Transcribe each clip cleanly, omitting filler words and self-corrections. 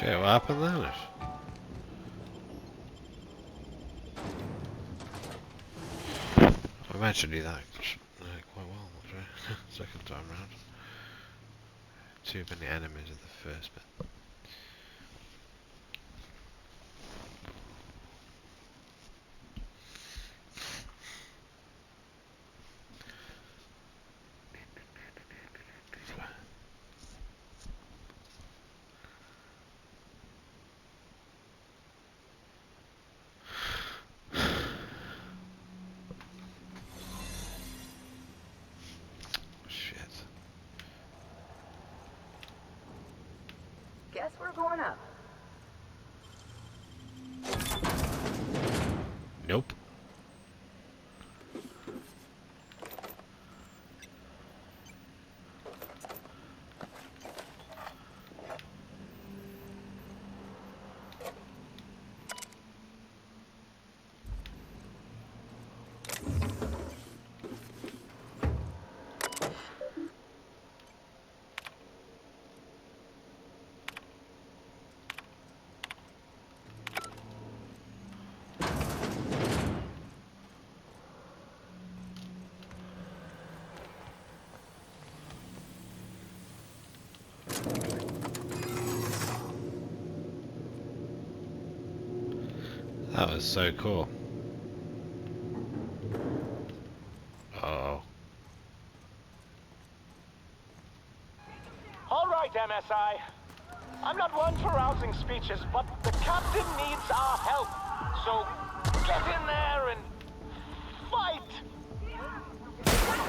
Shit, what happened there? I managed to do that quite well, actually. Second time round. Too many enemies in the first bit. Guess we're going up. Nope. That was so cool. Uh-oh. All right, MSI. I'm not one for rousing speeches, but the captain needs our help. So get in there and fight.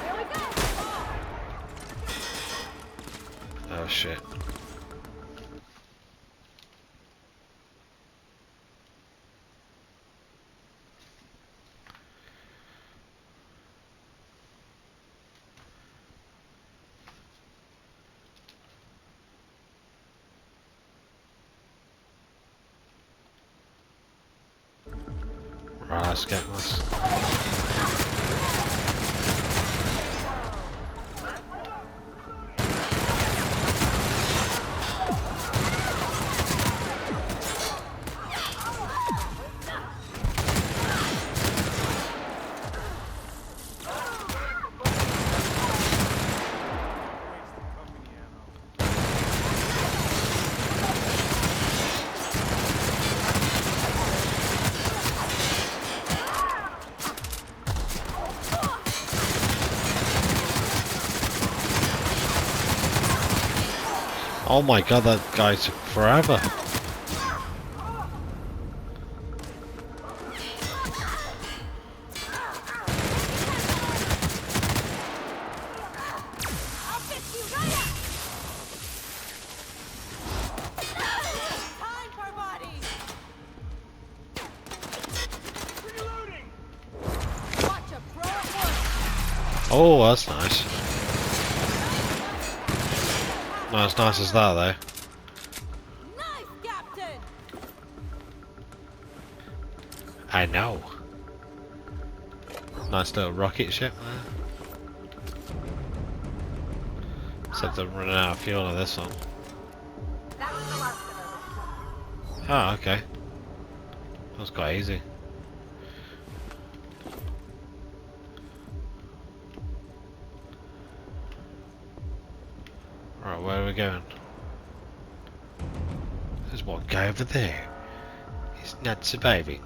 Here we go. Oh shit. Right, let's get this. Oh my god, that guy took forever. I'll fix you right up. Time for bodies. Reloading. Watch a pro at work. Oh, that's nice. Not as nice as that though. Nice, Captain. I know. Nice little rocket ship there. Except I'm running out of fuel on this one. That was the last of it. Oh, okay. That was quite easy. Right, where are we going? There's one guy over there. He's not surviving.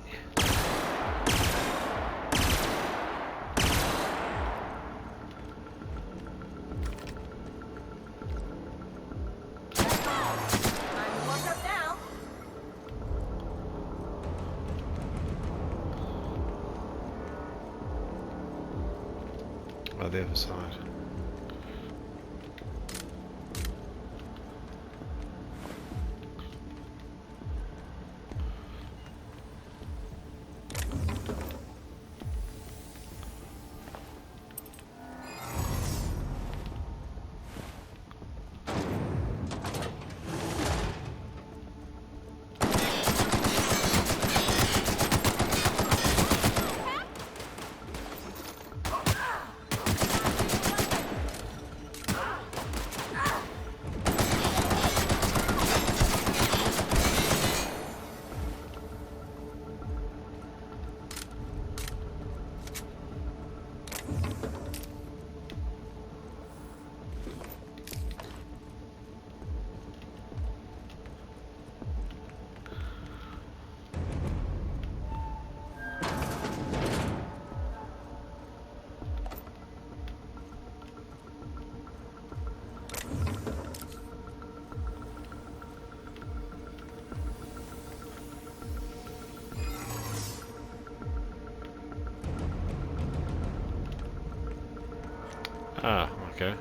Time to walk up now. By the other side. Ah, okay.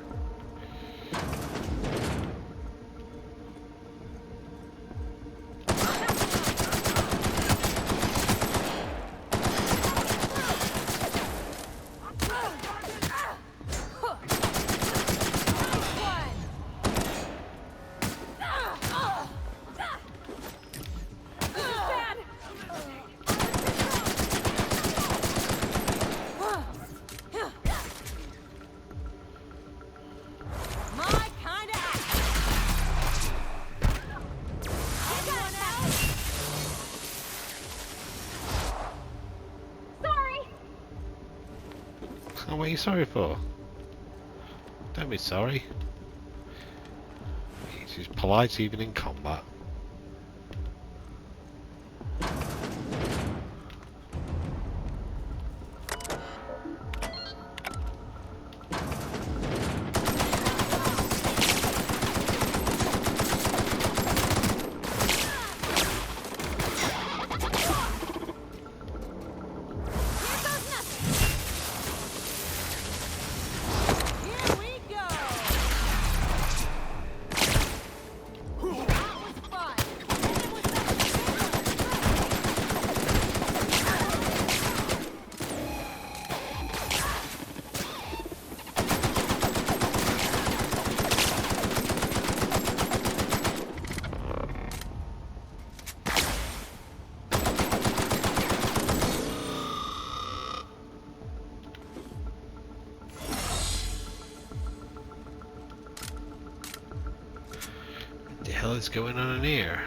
Oh, what are you sorry for? Don't be sorry. He's polite even in combat. What the hell is going on in here?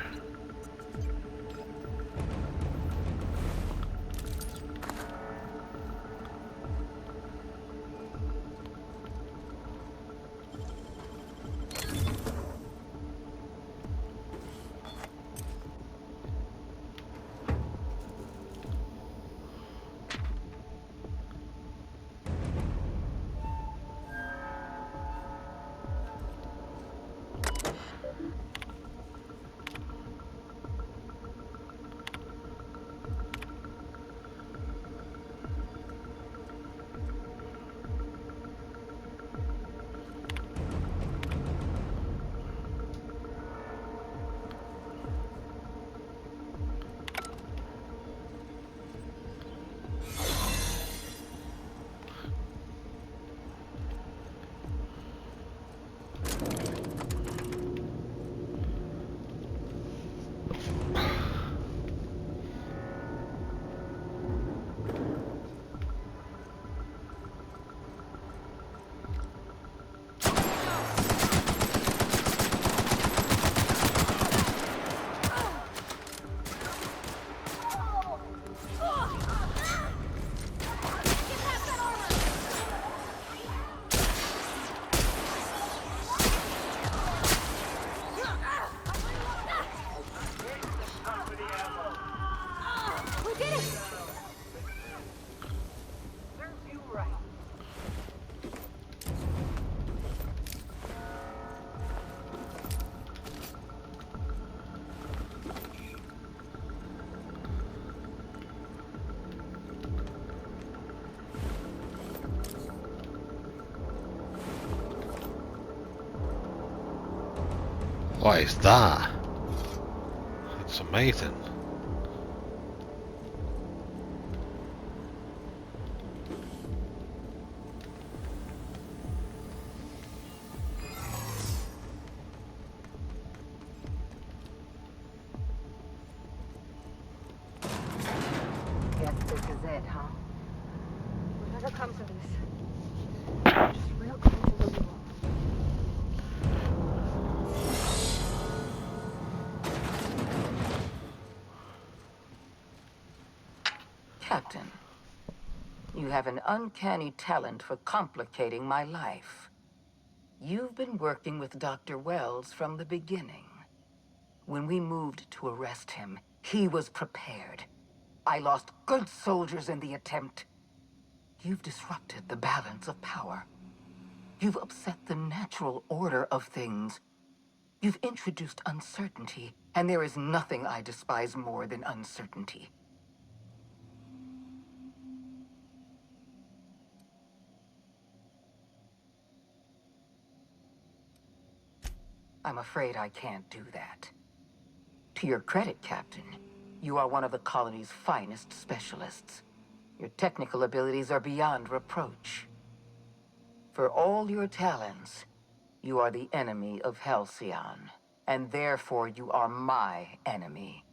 What is that? It's amazing. Guess this is it, huh? Whatever comes of this, just real close to the wall. Captain, you have an uncanny talent for complicating my life. You've been working with Dr. Wells from the beginning. When we moved to arrest him, he was prepared. I lost good soldiers in the attempt. You've disrupted the balance of power. You've upset the natural order of things. You've introduced uncertainty, and there is nothing I despise more than uncertainty. I'm afraid I can't do that. To your credit, Captain, you are one of the colony's finest specialists. Your technical abilities are beyond reproach. For all your talents, you are the enemy of Halcyon, and therefore you are my enemy.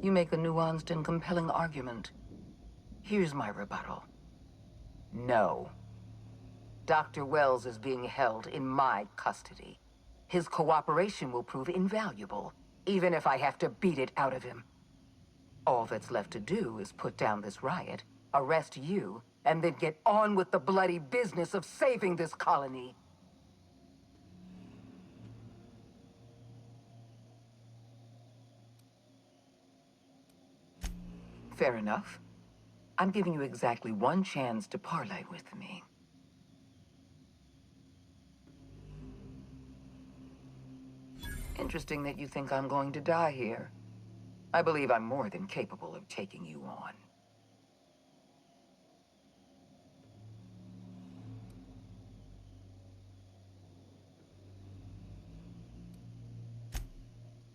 You make a nuanced and compelling argument. Here's my rebuttal. No. Dr. Wells is being held in my custody. His cooperation will prove invaluable, even if I have to beat it out of him. All that's left to do is put down this riot, arrest you, and then get on with the bloody business of saving this colony. Fair enough. I'm giving you exactly one chance to parley with me. Interesting that you think I'm going to die here. I believe I'm more than capable of taking you on.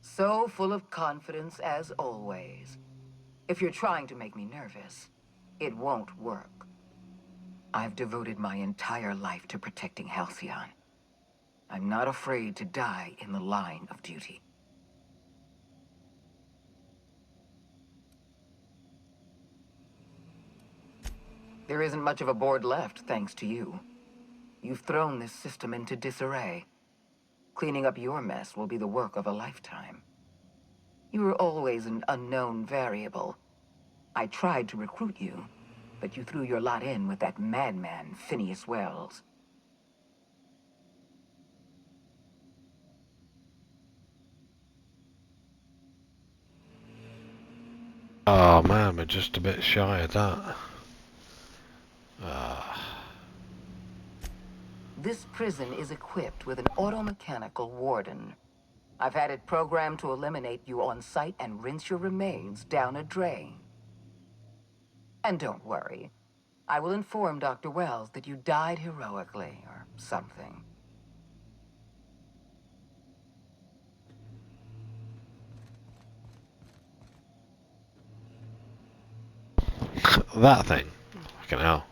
So full of confidence as always. If you're trying to make me nervous, it won't work. I've devoted my entire life to protecting Halcyon. I'm not afraid to die in the line of duty. There isn't much of a board left, thanks to you. You've thrown this system into disarray. Cleaning up your mess will be the work of a lifetime. You were always an unknown variable. I tried to recruit you, but you threw your lot in with that madman, Phineas Wells. Oh man, we're just a bit shy of that. Ah. This prison is equipped with an automechanical warden. I've had it programmed to eliminate you on sight and rinse your remains down a drain. And don't worry, I will inform Dr. Wells that you died heroically, or something. That thing. Fucking hell.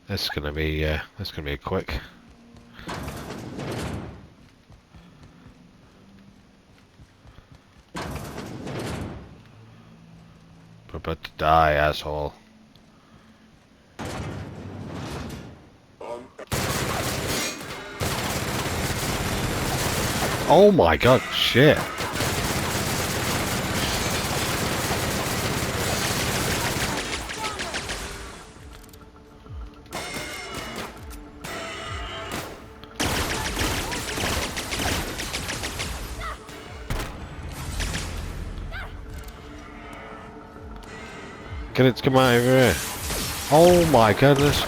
This is gonna be quick. We're about to die, asshole. Oh my god, shit. Get it to come out over here. Oh my goodness.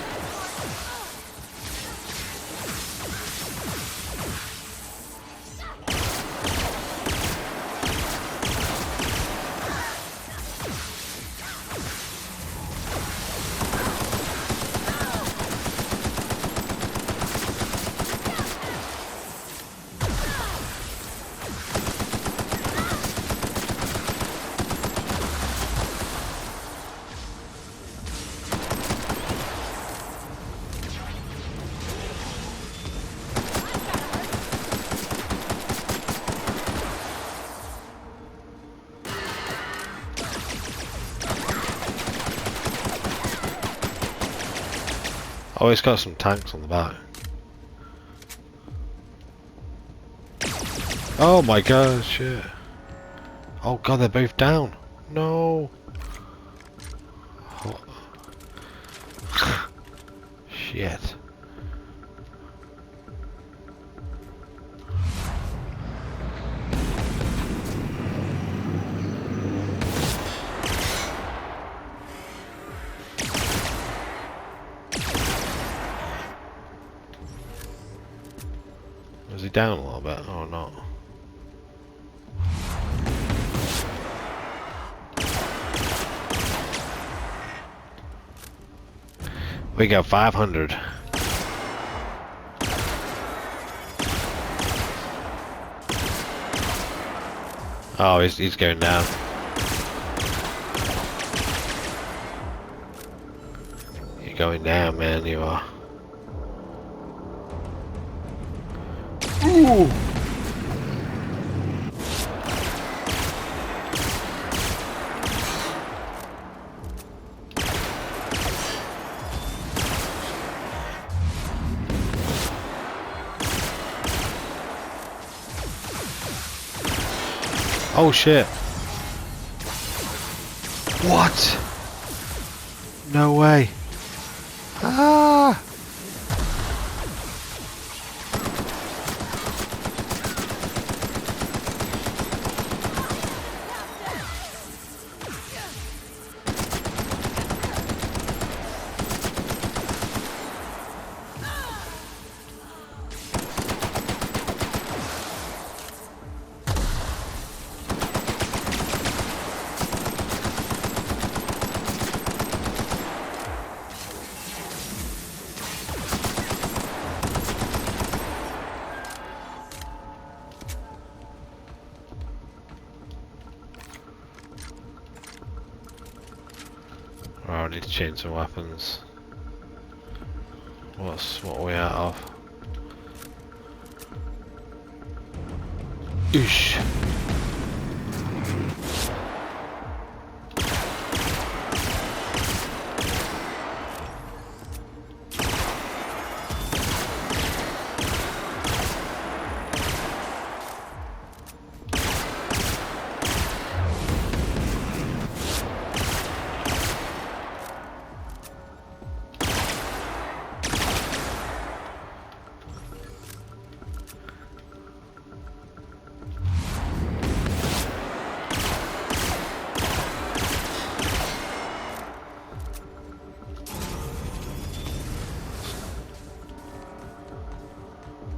Oh, it's got some tanks on the back. Oh my god, shit. Oh god, they're both down. No. Oh. Shit. Is he down a little bit? Oh, not. We got 500. Oh, he's going down. You're going down, man, you are. Ooh! Oh shit. What? No way. Ah! Oh, I need to change some weapons. What are we out of? Oosh.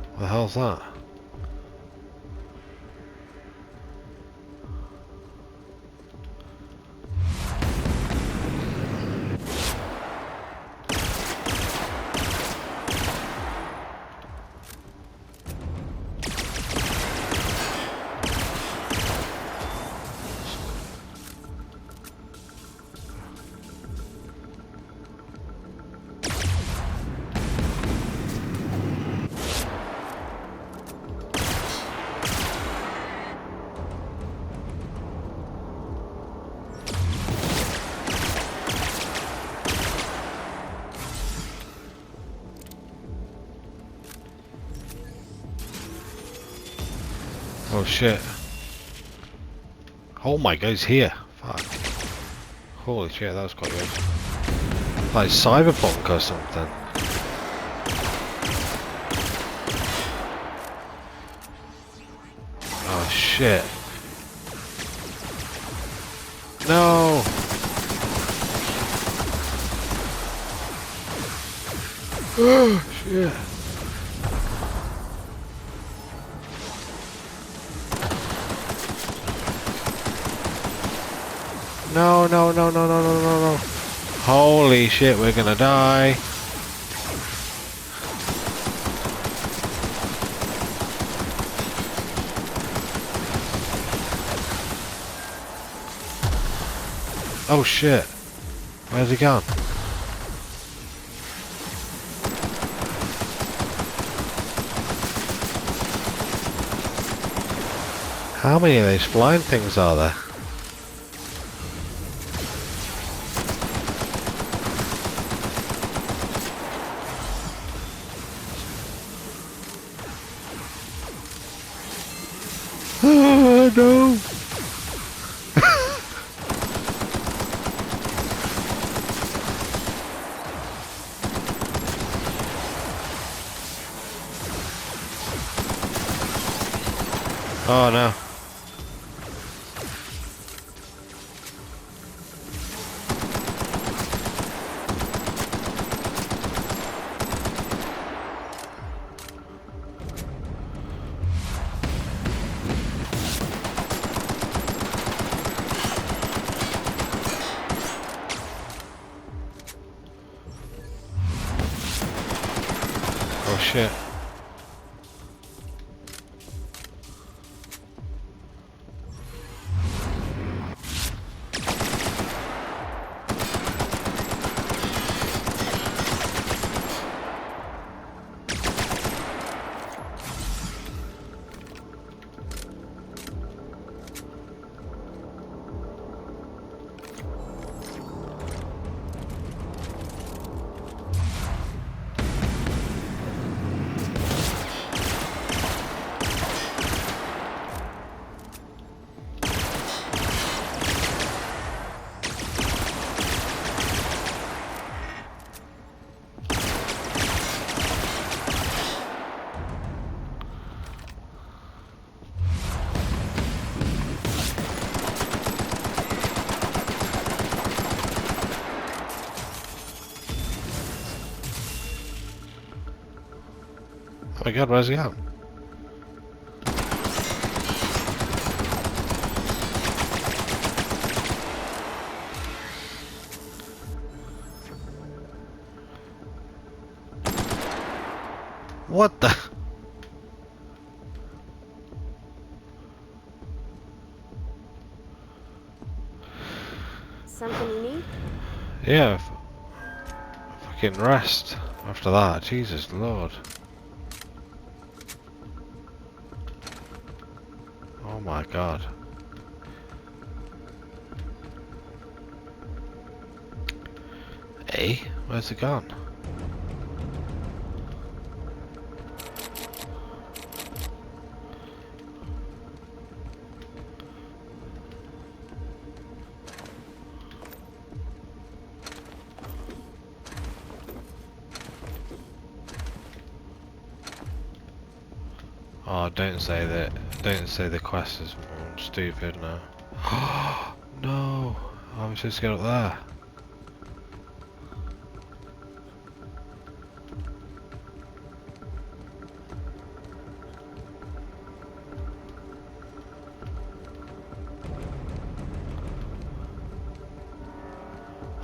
What the hell's that? Oh shit. Oh my god, he's here. Fuck. Holy shit, that was quite good. Like Cyberpunk or something. Oh shit. No! Oh shit. No, no, no, no, no, no, no, no. Holy shit, we're gonna die. Oh shit. Where's he gone? How many of these flying things are there? Oh no! Oh no. shit. Oh my god, where's he at? What the? Something you need? Yeah, fucking rest after that. Jesus Lord. Oh my god. Hey, where's it gone? Oh, don't say that. Don't say the quest is more stupid now. No, I'm supposed to get up there.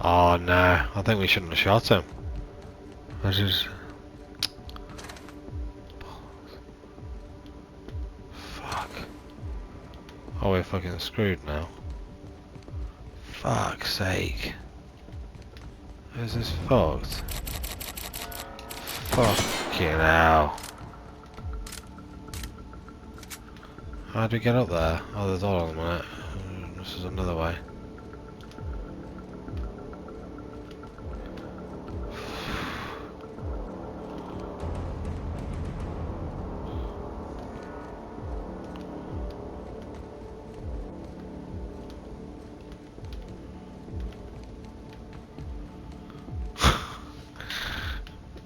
Oh no, I think we shouldn't have shot him. This is... Fuck. Oh, we're fucking screwed now. Fuck's sake. Is this fucked? Fucking hell. How do we get up there? Oh, there's all of them on it. This is another way.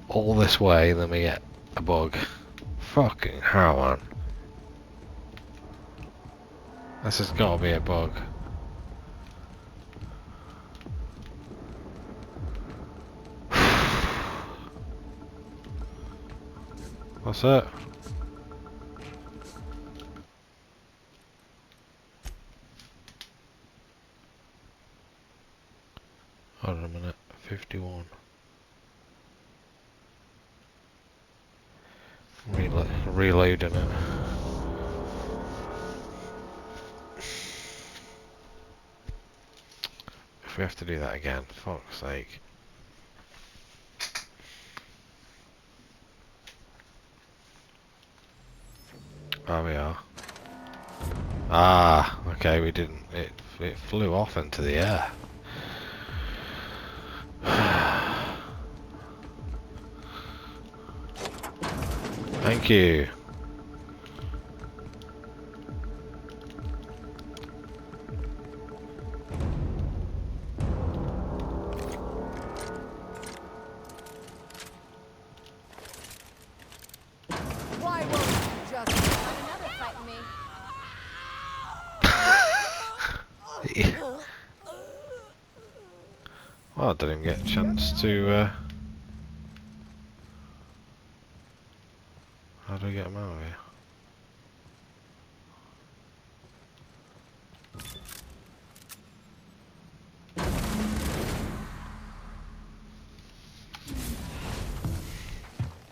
All this way, then we get a bug. Fucking hell, man. This has got to be a bug. What's it? Hold on a minute. 51. Reloading it. If we have to do that again, fuck's sake. Oh, we are. Ah, okay, we didn't. It flew off into the air. Thank you. Why won't you just find another fight me? Well, I didn't even get a chance to. How do I get him out of here?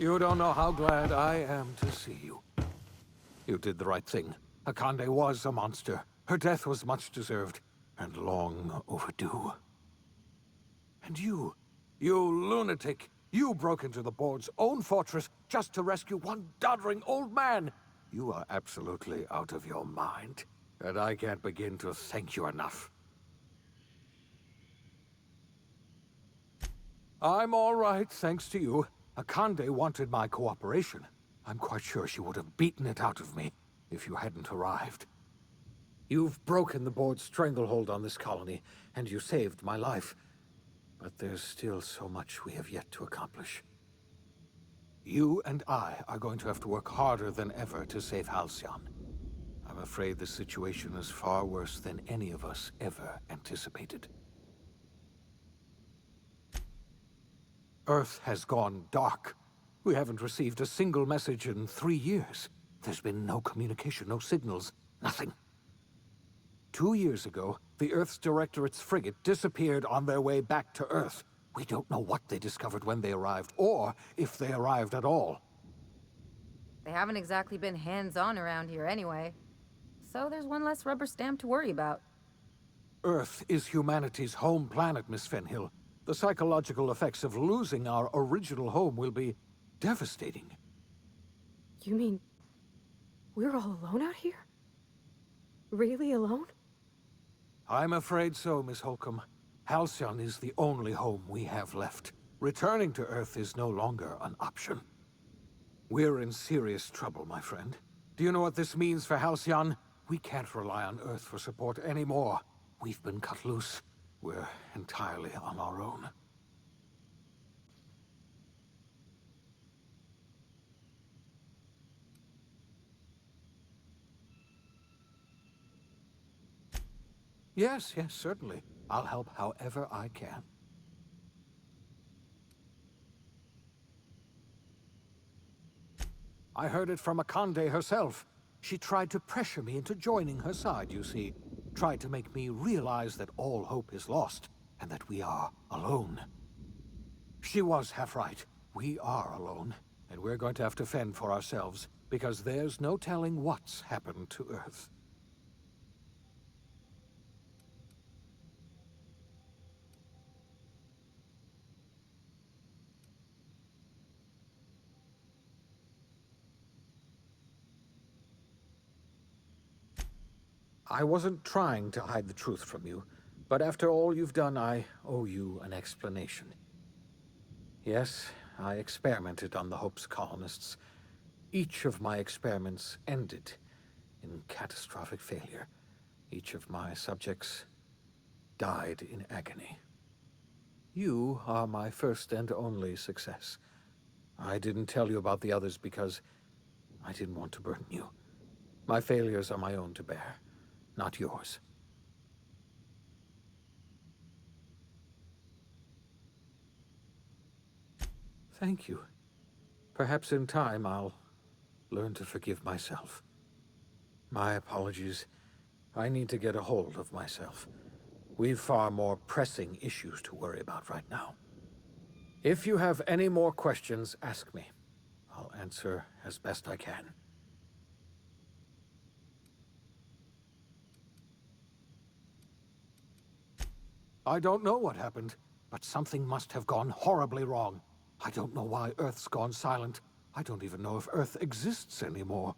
You don't know how glad I am to see you. You did the right thing. Akande was a monster. Her death was much deserved, and long overdue. And you lunatic, you broke into the board's own fortress just to rescue one doddering old man. You are absolutely out of your mind, and I can't begin to thank you enough. I'm all right, thanks to you. Akande wanted my cooperation. I'm quite sure she would have beaten it out of me if you hadn't arrived. You've broken the board's stranglehold on this colony, and you saved my life. But there's still so much we have yet to accomplish. You and I are going to have to work harder than ever to save Halcyon. I'm afraid the situation is far worse than any of us ever anticipated. Earth has gone dark. We haven't received a single message in 3 years. There's been no communication, no signals, nothing. 2 years ago, the Earth's Directorate's frigate disappeared on their way back to Earth. We don't know what they discovered when they arrived, or if they arrived at all. They haven't exactly been hands-on around here anyway. So there's one less rubber stamp to worry about. Earth is humanity's home planet, Miss Fenhill. The psychological effects of losing our original home will be devastating. You mean we're all alone out here? Really alone? I'm afraid so, Miss Holcomb. Halcyon is the only home we have left. Returning to Earth is no longer an option. We're in serious trouble, my friend. Do you know what this means for Halcyon? We can't rely on Earth for support anymore. We've been cut loose. We're entirely on our own. Yes, certainly. I'll help however I can. I heard it from Akande herself. She tried to pressure me into joining her side, you see. Tried to make me realize that all hope is lost, and that we are alone. She was half right. We are alone, and we're going to have to fend for ourselves, because there's no telling what's happened to Earth. I wasn't trying to hide the truth from you, but after all you've done, I owe you an explanation. Yes, I experimented on the Hope's colonists. Each of my experiments ended in catastrophic failure. Each of my subjects died in agony. You are my first and only success. I didn't tell you about the others because I didn't want to burden you. My failures are my own to bear, not yours. Thank you. Perhaps in time I'll learn to forgive myself. My apologies. I need to get a hold of myself. We've far more pressing issues to worry about right now. If you have any more questions, ask me. I'll answer as best I can. I don't know what happened, but something must have gone horribly wrong. I don't know why Earth's gone silent. I don't even know if Earth exists anymore.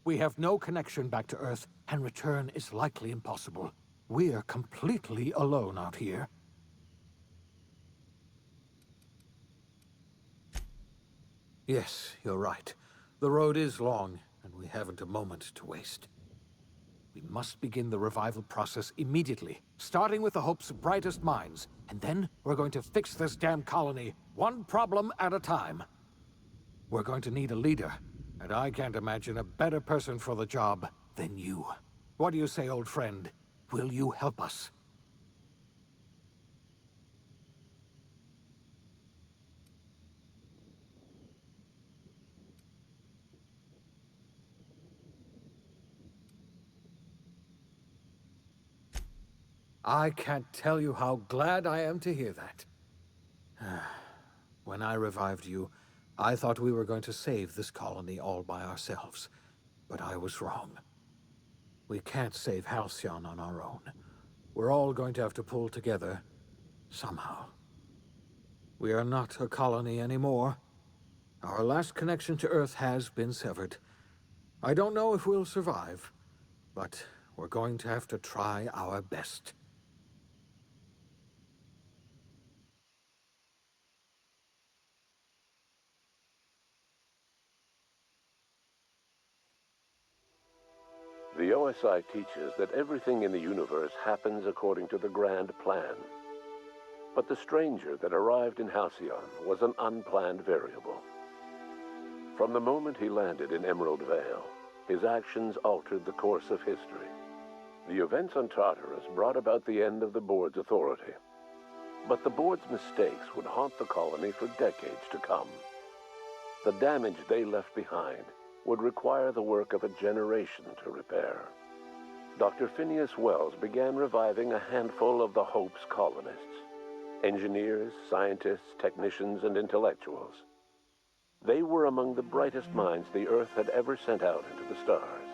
We have no connection back to Earth, and return is likely impossible. We're completely alone out here. Yes, you're right. The road is long, and we haven't a moment to waste. We must begin the revival process immediately, starting with the Hope's brightest minds, and then we're going to fix this damn colony, one problem at a time. We're going to need a leader, and I can't imagine a better person for the job than you. What do you say, old friend? Will you help us? I can't tell you how glad I am to hear that. When I revived you, I thought we were going to save this colony all by ourselves, but I was wrong. We can't save Halcyon on our own. We're all going to have to pull together, somehow. We are not a colony anymore. Our last connection to Earth has been severed. I don't know if we'll survive, but we're going to have to try our best. The OSI teaches that everything in the universe happens according to the grand plan. But the stranger that arrived in Halcyon was an unplanned variable. From the moment he landed in Emerald Vale, his actions altered the course of history. The events on Tartarus brought about the end of the board's authority. But the board's mistakes would haunt the colony for decades to come. The damage they left behind would require the work of a generation to repair. Dr. Phineas Wells began reviving a handful of the Hope's colonists: engineers, scientists, technicians, and intellectuals. They were among the brightest minds the Earth had ever sent out into the stars.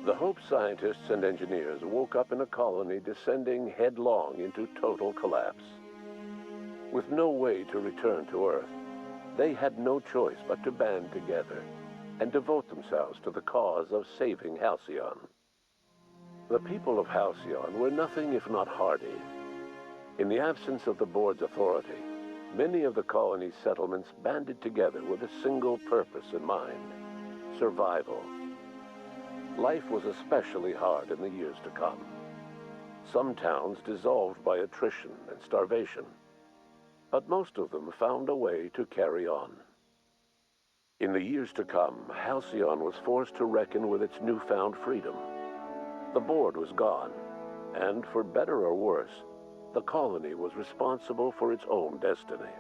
The Hope scientists and engineers woke up in a colony descending headlong into total collapse. With no way to return to Earth, they had no choice but to band together and devote themselves to the cause of saving Halcyon. The people of Halcyon were nothing if not hardy. In the absence of the board's authority, many of the colony's settlements banded together with a single purpose in mind: survival. Life was especially hard in the years to come. Some towns dissolved by attrition and starvation, but most of them found a way to carry on. In the years to come, Halcyon was forced to reckon with its newfound freedom. The board was gone, and for better or worse, the colony was responsible for its own destiny.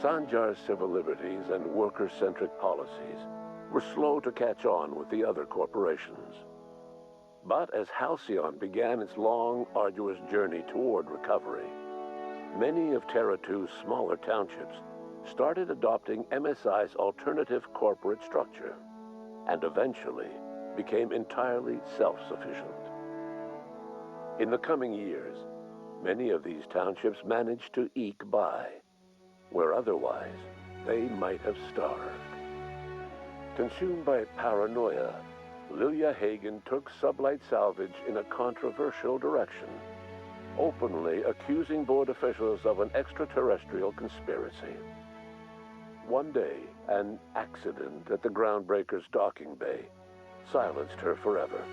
Sanjar's civil liberties and worker-centric policies were slow to catch on with the other corporations. But as Halcyon began its long, arduous journey toward recovery, many of Terra 2's smaller townships started adopting MSI's alternative corporate structure, and eventually became entirely self-sufficient. In the coming years, many of these townships managed to eke by, where otherwise they might have starved. Consumed by paranoia, Lilia Hagen took Sublight Salvage in a controversial direction, openly accusing board officials of an extraterrestrial conspiracy. One day, an accident at the Groundbreaker's docking bay silenced her forever.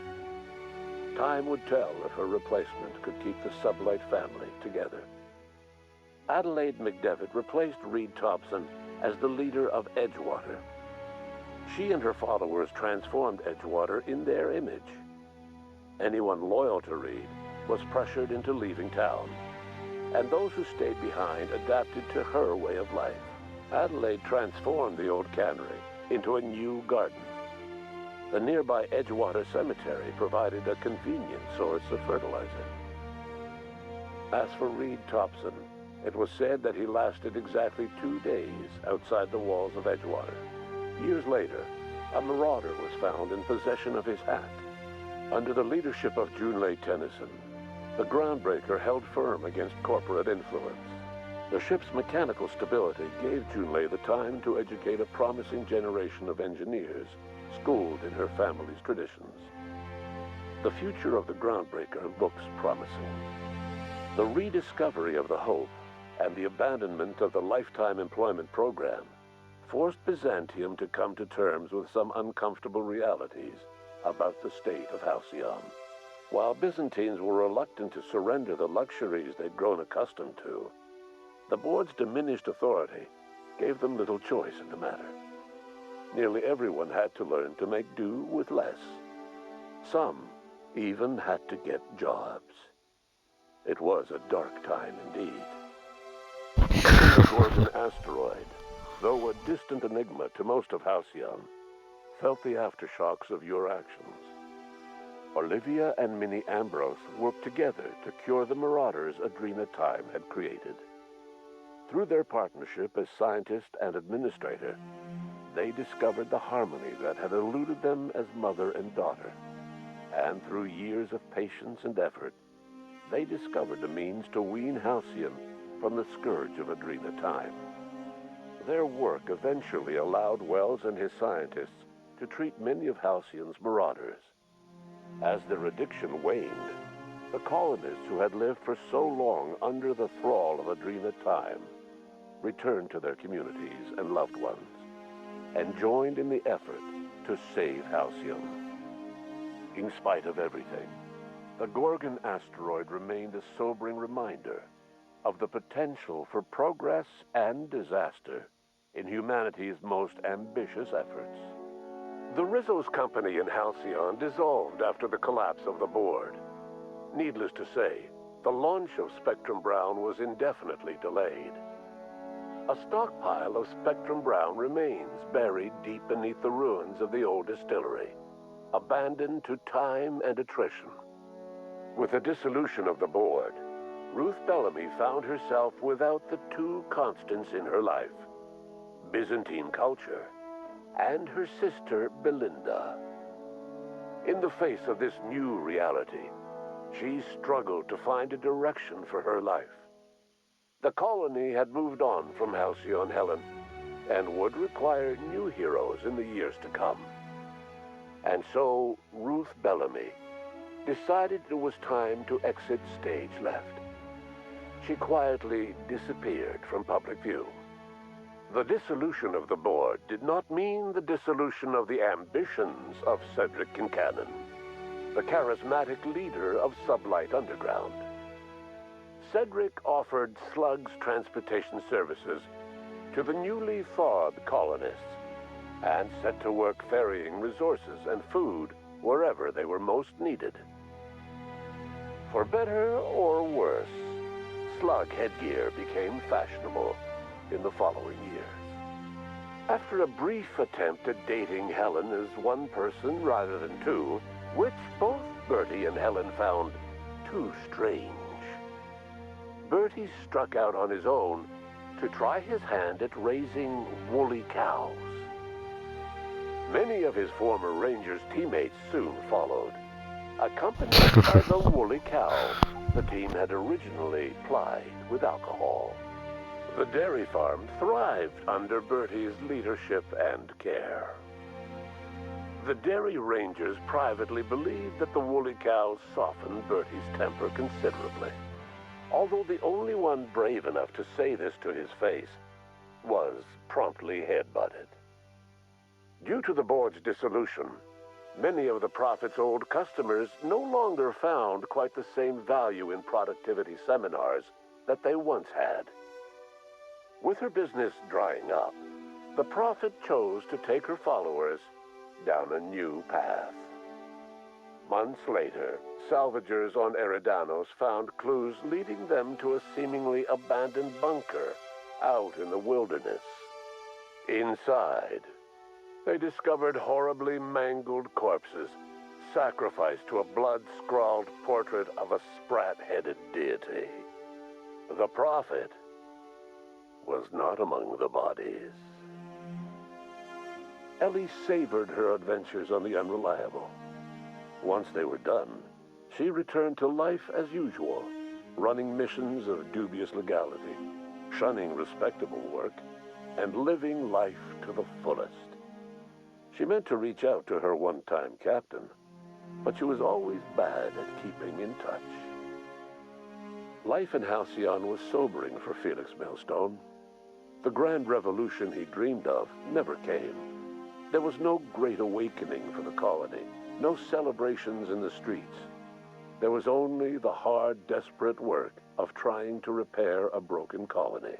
Time would tell if her replacement could keep the Sublight family together. Adelaide McDevitt replaced Reed Thompson as the leader of Edgewater. She and her followers transformed Edgewater in their image. Anyone loyal to Reed was pressured into leaving town, and those who stayed behind adapted to her way of life. Adelaide transformed the old cannery into a new garden. The nearby Edgewater Cemetery provided a convenient source of fertilizer. As for Reed Thompson, it was said that he lasted exactly 2 days outside the walls of Edgewater. Years later, a marauder was found in possession of his hat. Under the leadership of Junlei Tennyson, the Groundbreaker held firm against corporate influence. The ship's mechanical stability gave Junlei the time to educate a promising generation of engineers schooled in her family's traditions. The future of the Groundbreaker looks promising. The rediscovery of the Hope and the abandonment of the lifetime employment program forced Byzantium to come to terms with some uncomfortable realities about the state of Halcyon. While Byzantines were reluctant to surrender the luxuries they'd grown accustomed to, the board's diminished authority gave them little choice in the matter. Nearly everyone had to learn to make do with less. Some even had to get jobs. It was a dark time indeed. The Gorgon asteroid, though a distant enigma to most of Halcyon, felt the aftershocks of your actions. Olivia and Minnie Ambrose worked together to cure the marauders Adrena Time had created. Through their partnership as scientist and administrator, they discovered the harmony that had eluded them as mother and daughter. And through years of patience and effort, they discovered a means to wean Halcyon from the scourge of Adrena time. Their work eventually allowed Wells and his scientists to treat many of Halcyon's marauders. As their addiction waned, the colonists who had lived for so long under the thrall of Adrena time returned to their communities and loved ones, and joined in the effort to save Halcyon. In spite of everything, the Gorgon asteroid remained a sobering reminder of the potential for progress and disaster in humanity's most ambitious efforts. The Rizzo's company in Halcyon dissolved after the collapse of the board. Needless to say, the launch of Spectrum Brown was indefinitely delayed. A stockpile of Spectrum Brown remains buried deep beneath the ruins of the old distillery, abandoned to time and attrition. With the dissolution of the board, Ruth Bellamy found herself without the two constants in her life: Byzantine culture and her sister Belinda. In the face of this new reality, she struggled to find a direction for her life. The colony had moved on from Halcyon Helen and would require new heroes in the years to come. And so Ruth Bellamy decided it was time to exit stage left. She quietly disappeared from public view. The dissolution of the board did not mean the dissolution of the ambitions of Cedric Kincannon, the charismatic leader of Sublight Underground. Cedric offered slugs transportation services to the newly thawed colonists and set to work ferrying resources and food wherever they were most needed. For better or worse, slug headgear became fashionable in the following years. After a brief attempt at dating Helen as one person rather than two, which both Bertie and Helen found too strange, Bertie struck out on his own to try his hand at raising woolly cows. Many of his former Rangers teammates soon followed, accompanied by the woolly cow the team had originally plied with alcohol. The dairy farm thrived under Bertie's leadership and care. The Dairy Rangers privately believed that the woolly cows softened Bertie's temper considerably, although the only one brave enough to say this to his face was promptly headbutted. Due to the board's dissolution, many of the Prophet's old customers no longer found quite the same value in productivity seminars that they once had. With her business drying up, the Prophet chose to take her followers down a new path. Months later, salvagers on Eridanos found clues leading them to a seemingly abandoned bunker out in the wilderness. Inside, they discovered horribly mangled corpses, sacrificed to a blood-scrawled portrait of a sprat-headed deity. The Prophet was not among the bodies. Ellie savored her adventures on the Unreliable. Once they were done, she returned to life as usual, running missions of dubious legality, shunning respectable work, and living life to the fullest. She meant to reach out to her one-time captain, but she was always bad at keeping in touch. Life in Halcyon was sobering for Felix Millstone. The grand revolution he dreamed of never came. There was no great awakening for the colony, no celebrations in the streets. There was only the hard, desperate work of trying to repair a broken colony.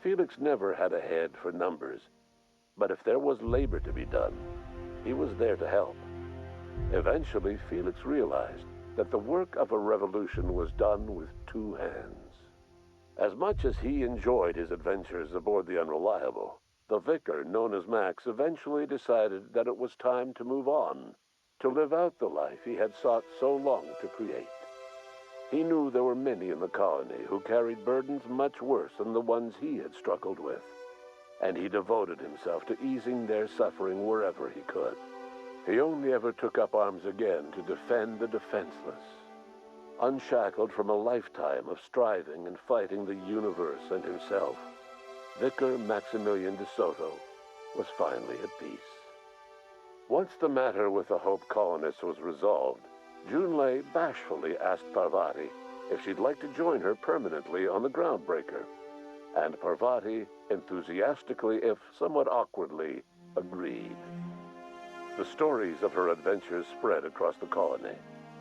Felix never had a head for numbers, but if there was labor to be done, he was there to help. Eventually, Felix realized that the work of a revolution was done with two hands. As much as he enjoyed his adventures aboard the Unreliable, the vicar, known as Max, eventually decided that it was time to move on, to live out the life he had sought so long to create. He knew there were many in the colony who carried burdens much worse than the ones he had struggled with, and he devoted himself to easing their suffering wherever he could. He only ever took up arms again to defend the defenseless. Unshackled from a lifetime of striving and fighting the universe and himself, Vicar Maximilian de Soto was finally at peace. Once the matter with the Hope colonists was resolved, Junlei bashfully asked Parvati if she'd like to join her permanently on the Groundbreaker, and Parvati enthusiastically, if somewhat awkwardly, agreed. The stories of her adventures spread across the colony,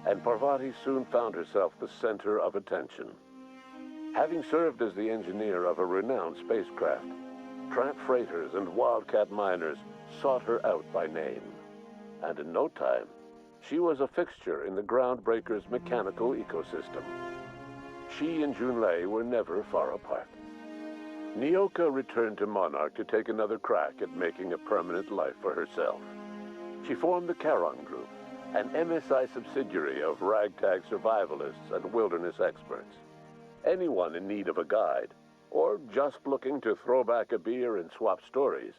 and Parvati soon found herself the center of attention. Having served as the engineer of a renowned spacecraft, tramp freighters and wildcat miners sought her out by name, and in no time, she was a fixture in the Groundbreaker's mechanical ecosystem. She and Junlei were never far apart. Nyoka returned to Monarch to take another crack at making a permanent life for herself. She formed the Charon Group, an MSI subsidiary of ragtag survivalists and wilderness experts. Anyone in need of a guide, or just looking to throw back a beer and swap stories,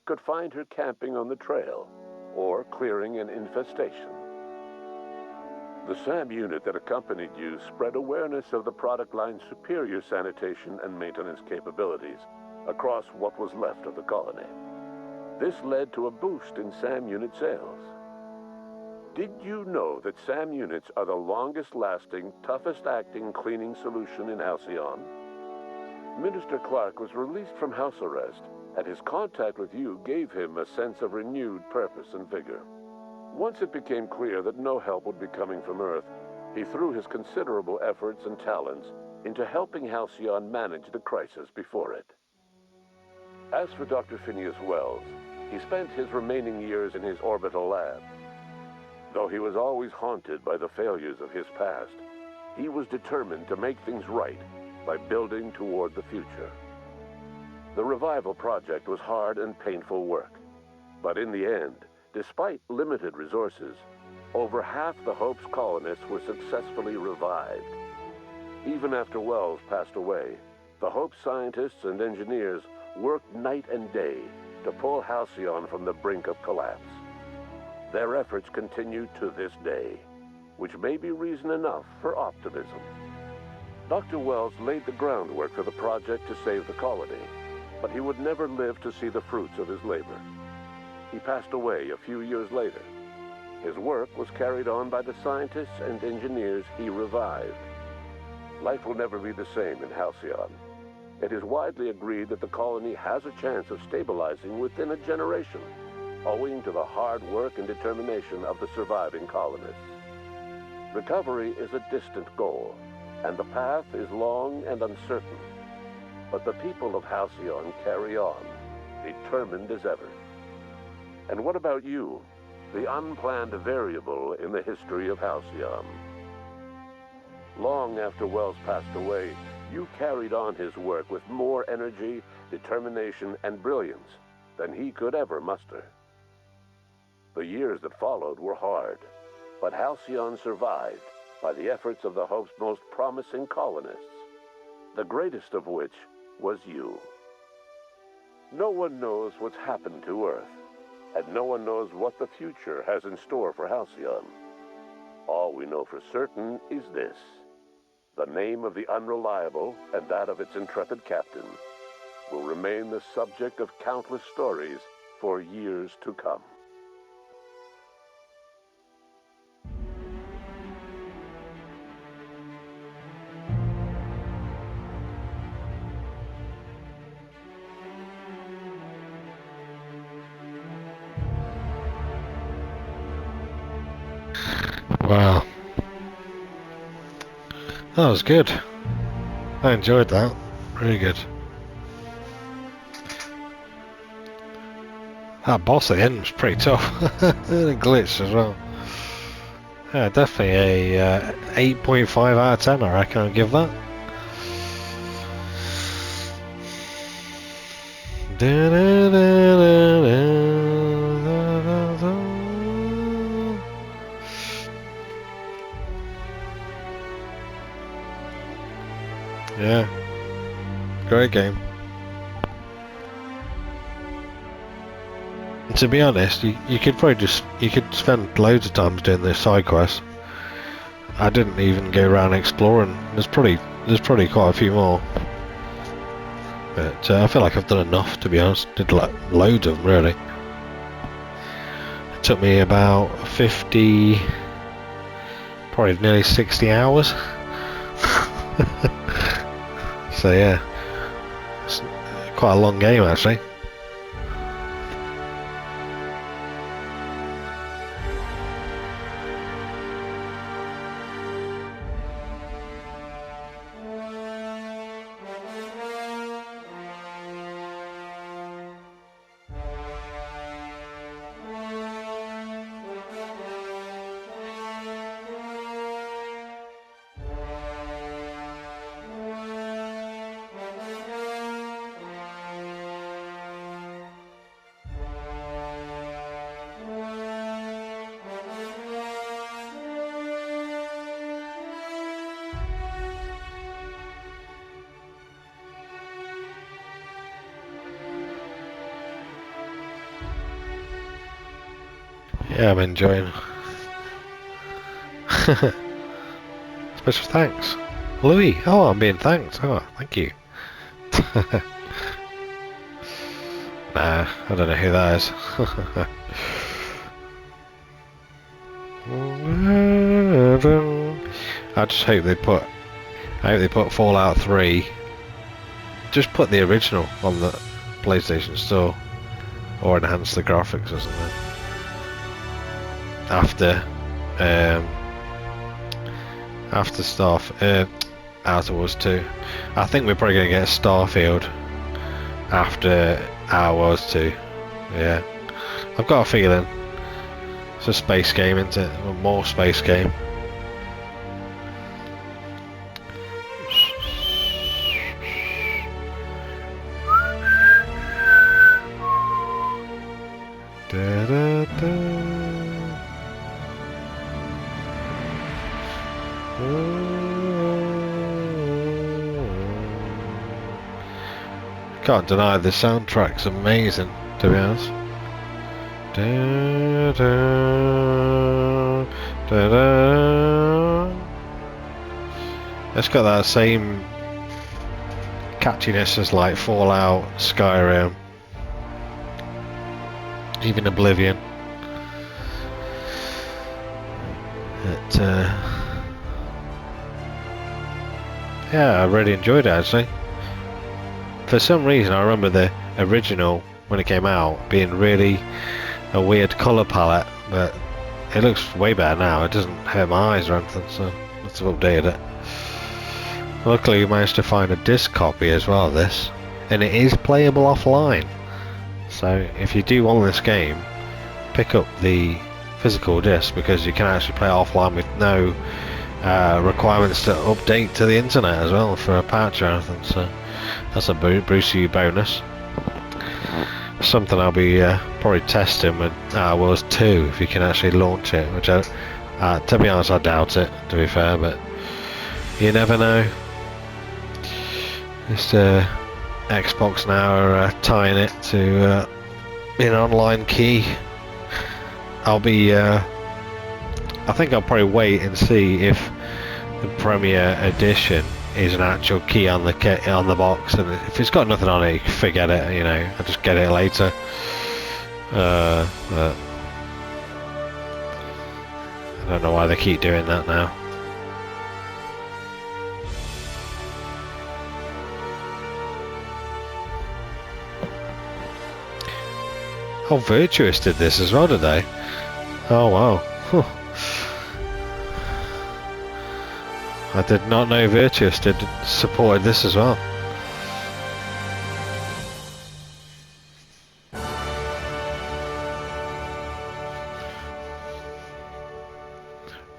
could find her camping on the trail, or clearing an infestation. The SAM unit that accompanied you spread awareness of the product line's superior sanitation and maintenance capabilities across what was left of the colony. This led to a boost in SAM unit sales. Did you know that SAM units are the longest-lasting, toughest-acting cleaning solution in Halcyon? Minister Clark was released from house arrest, and his contact with you gave him a sense of renewed purpose and vigor. Once it became clear that no help would be coming from Earth, he threw his considerable efforts and talents into helping Halcyon manage the crisis before it. As for Dr. Phineas Wells, he spent his remaining years in his orbital lab. Though he was always haunted by the failures of his past, he was determined to make things right by building toward the future. The revival project was hard and painful work, but in the end, despite limited resources, over half the Hope's colonists were successfully revived. Even after Wells passed away, the Hope scientists and engineers worked night and day to pull Halcyon from the brink of collapse. Their efforts continue to this day, which may be reason enough for optimism. Dr. Wells laid the groundwork for the project to save the colony, but he would never live to see the fruits of his labor. He passed away a few years later. His work was carried on by the scientists and engineers he revived. Life will never be the same in Halcyon. It is widely agreed that the colony has a chance of stabilizing within a generation, owing to the hard work and determination of the surviving colonists. Recovery is a distant goal, and the path is long and uncertain. But the people of Halcyon carry on, determined as ever. And what about you, the unplanned variable in the history of Halcyon? Long after Wells passed away, you carried on his work with more energy, determination, and brilliance than he could ever muster. The years that followed were hard, but Halcyon survived by the efforts of the Hope's most promising colonists, the greatest of which was you. No one knows what's happened to Earth, and no one knows what the future has in store for Halcyon. All we know for certain is this: the name of the Unreliable and that of its intrepid captain will remain the subject of countless stories for years to come. Wow. That was good. I enjoyed that. Really good. That boss at the end was pretty tough. And a glitch as well. Yeah, definitely a 8.5 out of 10 I reckon I'd give that. Great game. And to be honest, you could probably you could spend loads of times doing this side quest. I didn't even go around exploring. There's probably quite a few more. But I feel like I've done enough, to be honest. Did like loads of them, really. It took me about 50, probably nearly 60 hours. So yeah, it's quite a long game actually. Yeah, I'm enjoying. Special thanks, Louis. Oh, I'm being thanked. Oh, thank you. Nah, I don't know who that is. I just hope they put. I hope they put Fallout 3. Just put the original on the PlayStation Store, or enhance the graphics or something. After Outer Worlds 2. I think we're probably going to get Starfield after Outer Worlds 2. Yeah, I've got a feeling it's a space game, isn't it? Or more space game. Da, da, da. Can't deny the soundtrack's amazing, to be honest. Da, da, da, da. It's got that same catchiness as like Fallout, Skyrim, even Oblivion. Yeah, I really enjoyed it actually. For some reason I remember the original, when it came out, being really a weird colour palette, but it looks way better now. It doesn't hurt my eyes or anything, so let's have updated it. Luckily we managed to find a disc copy as well of this, and it is playable offline. So if you do want this game, pick up the physical disc, because you can actually play it offline with no requirements to update to the internet as well for a patch or anything. So that's a Bruce U bonus. Something I'll be probably testing with Worlds 2, if you can actually launch it, which to be honest I doubt it, to be fair, but you never know. Just Xbox now are tying it to an online key. I'll be I think I'll probably wait and see if the Premier Edition is an actual key on the box, and if it's got nothing on it, you can forget it. You know, I'll just get it later. But I don't know why they keep doing that now. Oh, Virtuous did this as well, did they? Oh wow. I did not know Virtuous supported this as well.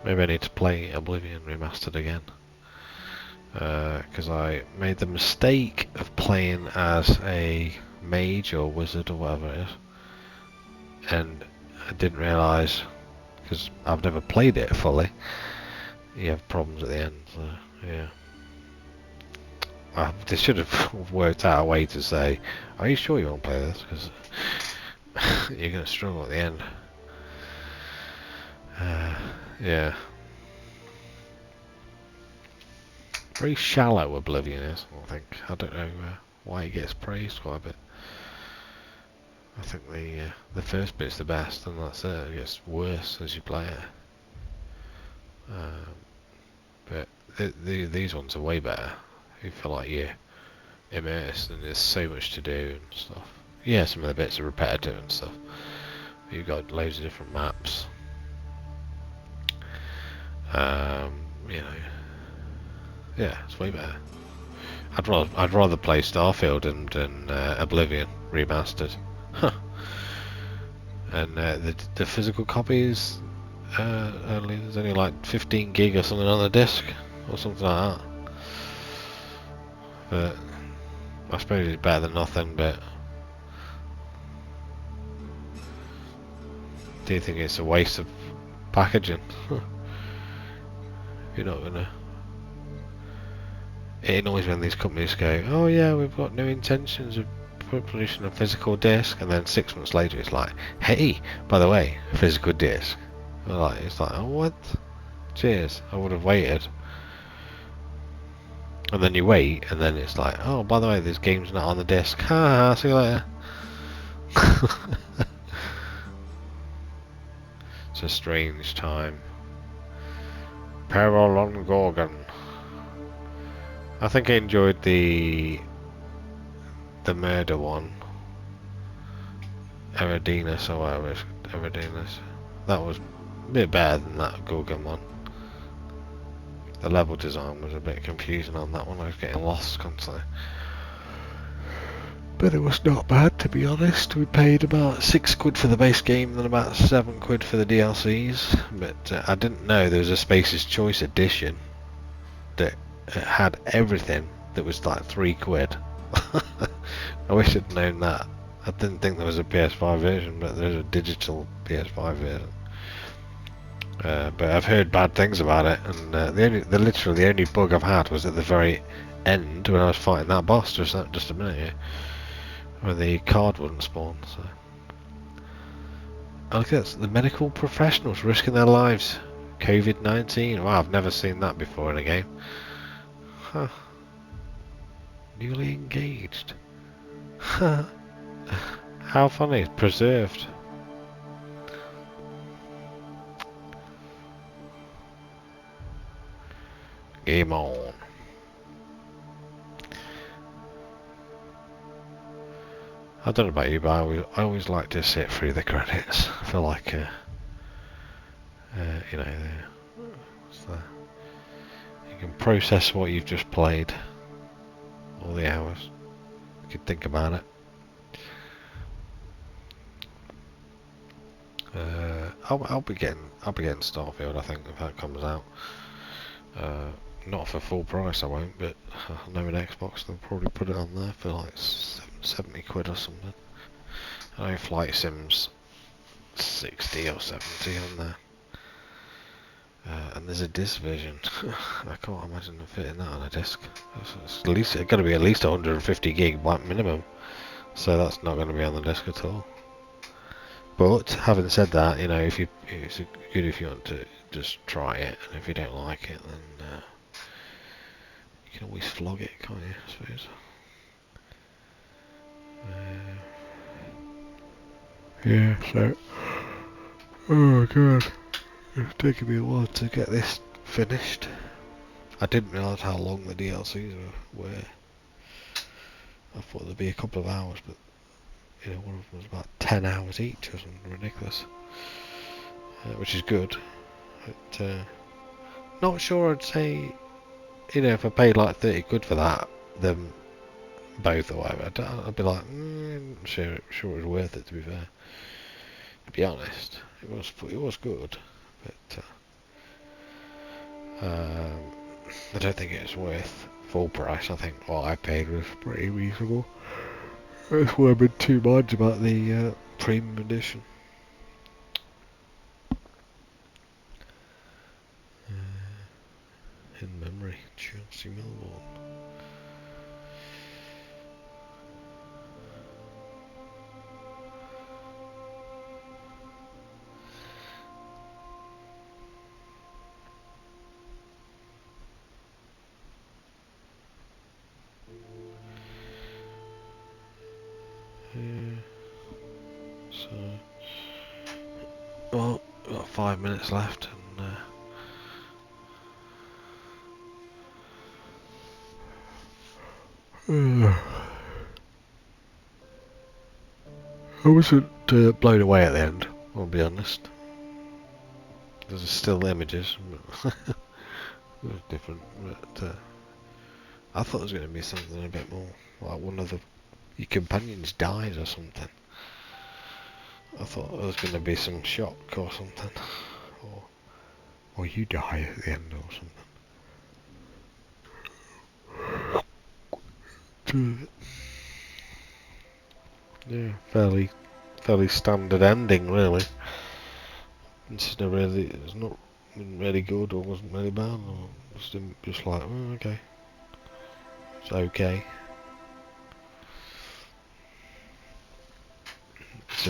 Maybe I need to play Oblivion Remastered again. Because I made the mistake of playing as a mage or wizard or whatever it is. And I didn't realise, because I've never played it fully, you have problems at the end, so yeah. They should have worked out a way to say, "Are you sure you want to play this?" Because you're going to struggle at the end. Yeah. Very shallow Oblivion is, I think. I don't know why it gets praised quite a bit. I think the first bit's the best, and that's it. It gets worse as you play it. But these ones are way better. You feel like you're immersed, and there's so much to do and stuff. Yeah, some of the bits are repetitive and stuff. You've got loads of different maps. You know, yeah, it's way better. I'd rather play Starfield than Oblivion remastered. Huh. And the physical copies, there's only like 15 gig or something on the disc, or something like that. But I suppose it's better than nothing. But do you think it's a waste of packaging? You're not gonna. It annoys when these companies go, "Oh yeah, we've got no intentions of producing a physical disc," and then 6 months later it's like, "Hey, by the way, physical disc." It's like, oh what? Cheers, I would have waited. And then you wait, and then it's like, oh by the way, this game's not on the disc. Ha ha, see you later. It's a strange time. Peril on Gorgon. I think I enjoyed the murder one. Eridanus or whatever it's Eridanus. That was a bit better than that Gorgon one. The level design was a bit confusing on that one. I was getting lost constantly. But it was not bad, to be honest. We paid about £6 for the base game, then about £7 for the DLCs. But I didn't know there was a Space's Choice edition that had everything that was like £3. I wish I'd known that. I didn't think there was a PS5 version, but there's a digital PS5 version. But I've heard bad things about it, and literally the only bug I've had was at the very end when I was fighting that boss just a minute ago, where the card wouldn't spawn. So, oh, look at this, the medical professionals risking their lives. COVID-19. Wow, I've never seen that before in a game. Huh. Newly engaged. Huh. How funny. Preserved. Game on. I don't know about you, but I always like to sit through the credits. I feel like, you know, you can process what you've just played, all the hours. You can think about it. I'll be getting Starfield, I think, if that comes out. Not for full price, I won't, but I know in Xbox they'll probably put it on there for like £70 or something. I know Flight Sim's 60 or 70 on there. And there's a disc version. I can't imagine them fitting that on a disc. It's got to be at least 150 gig minimum, so that's not going to be on the disc at all. But having said that, you know, it's good if you want to just try it, and if you don't like it, then you can always flog it, can't you? I suppose. Yeah. So. Oh god, it's taken me a while to get this finished. I didn't realise how long the DLCs were. I thought there'd be a couple of hours, but you know, one of them was about 10 hours each or something ridiculous, which is good. But not sure I'd say, you know, if I paid like £30 for that, then both or whatever, I'd be like, sure it was worth it. To be fair, to be honest, it was good, but I don't think it's worth full price. I think what I paid was pretty reasonable. That's why I'm in two minds about the premium edition. In memory, Chelsea Melbourne. Well, we've got 5 minutes left, and I wasn't blown away at the end, I'll be honest. There's still images, but it was different, but I thought there was going to be something a bit more, like one of your companions dies or something. I thought there was going to be some shock or something, or you die at the end or something. Yeah, fairly standard ending, really. It's not really good or wasn't really bad, or just like, oh, okay, it's okay. It's,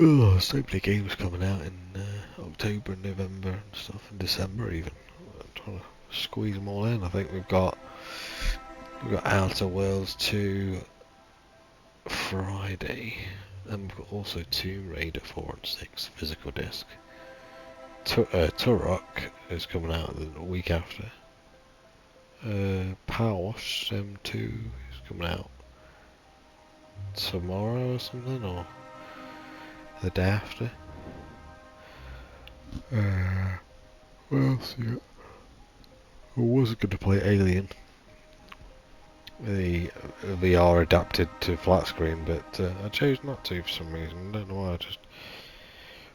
oh, so many games coming out in October and November and stuff, and December even. I'm trying to squeeze them all in. I think we've got Outer Worlds 2 Friday, and we've got also Tomb Raider 4 and 6 physical disc. Turok is coming out the week after. Power Wash M2 is coming out tomorrow or something, or the day after. What else you got? I was going to play Alien, the VR adapted to flat screen, but I chose not to for some reason. I don't know why. I just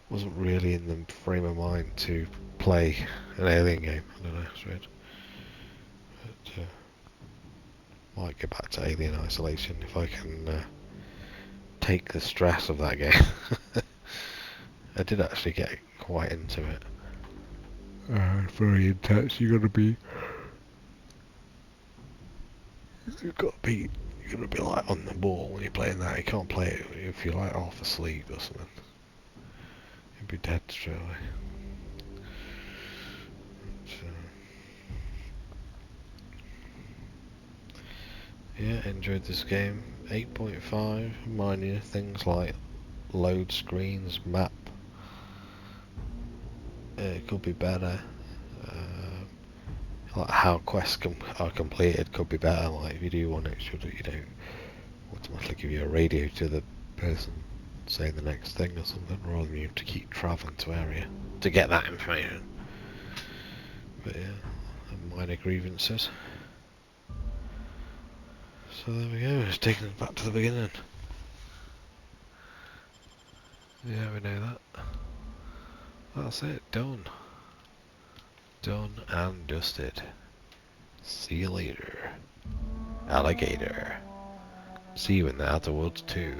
wasn't really in the frame of mind to play an Alien game. I don't know. It's weird. But might get back to Alien Isolation if I can take the stress of that game. I did actually get quite into it. Very intense. You've got to be like on the ball when you're playing that. You can't play it if you're like half asleep or something. You'd be dead straight away. Yeah, enjoyed this game. 8.5, minor things like load screens, map. It could be better. Like how quests are completed could be better. Like if you do one, it should, automatically give you a radio to the person saying the next thing or something, rather than you have to keep travelling to area to get that information. But yeah, minor grievances. So there we go, it's taking us back to the beginning. Yeah, we know that. That's it, done. Done and dusted. See you later, alligator. See you in the Outer Worlds 2.